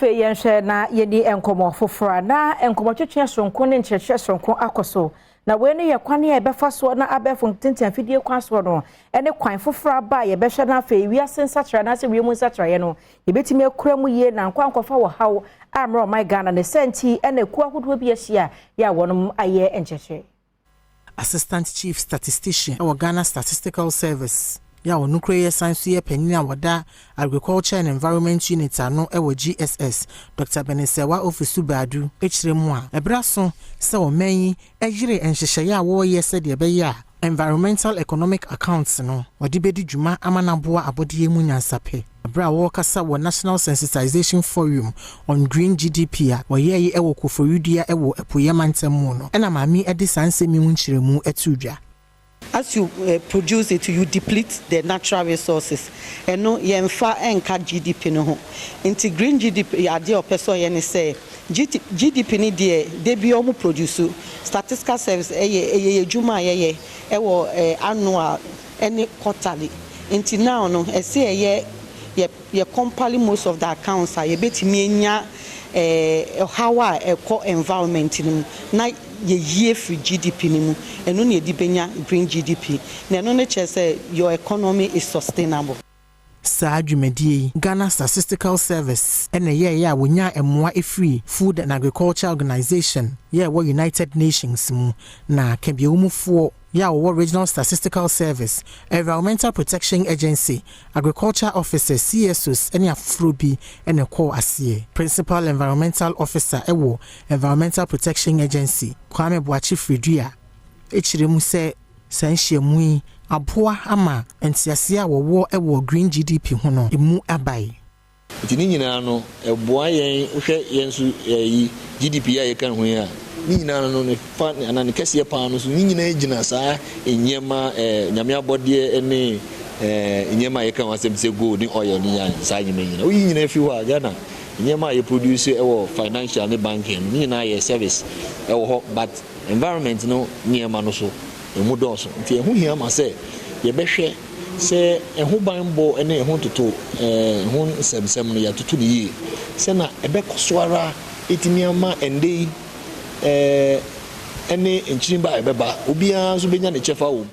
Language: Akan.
fe yenhwe na yedi enkomo fofora na enkomo twetwe sonko ne nkyerehye sonko akoso na we ne yekwane ya befa so na abefo ntenten afidie kwaso no ene kwan fofora ba ye behwe na fe wi asensakyera na se wi mu nsakyera no yebetime akura mu ye na nkwankofa wo hawo amro my Ghana ne senti ene ku ahodo bi ahia ya wonom aye enkyerehye. Assistant Chief Statistician of Ghana Statistical Service ya onukre science ye penina wada Agriculture and Environment Unit ano ewo GSS Dr. Benesewa Ofisu Badu echiremu a ebraso se omenyi ejire enhyehye ya wo ye se de be ya environmental economic accounts no wadi bedi dwuma amanaboa abodie mu nyansape abra wo kasa wo National Sensitization Forum on Green GDP a wo ye ewo koforudua ewo epoyemantemu no ena maami edi sansemi mu nkyeremu etudwa. As you produce it, you deplete the natural resources. And no, you infer and cut GDP no. Into green GDP, idea of person you say GDP ni de be omu produce. Statistical service juma annual any quarterly. Until now no, I say ye compile most of the accounts. Ye beti mienya how environment na ye free GDP nimu eno ne dibenya green GDP na eno ne say your economy is sustainable. Saadwumedie Ghana Statistical Service ene ya wonya emwa efree Food and Agriculture Organization ye wo United Nations mu na kebiomufo ya wo Regional Statistical Service, Environmental Protection Agency, Agriculture Officers CSOs ene afrobi ene ko asie. Principal Environmental Officer ewo Environmental Protection Agency Kwame Boachi Fredua echiremu se sanhyiamu aboa ama entiasia wo ewo green GDP ho no emu abai. Tini nyina no eboa yen hwe yensu yi GDP ya ye kan ho ya ni nyina no ne fa na ne kase pa no so ni nyina gina saa enyema nyame abode ene enyema ye kan wasem se gold ni oil ni ya saa nyina o nyina fi ho Ghana enyema ye produce ewo financial ne banking ni nyina ye service ewo ho but environment no nyema no so emu doso nti ehu hia ma se ye behwe se ehu banbo ene ehu toto ehu nsem no ya toto ni yi se na ebe kosoara etimi ama ende ene enchirimba ebeba obian so benya ne chefa wo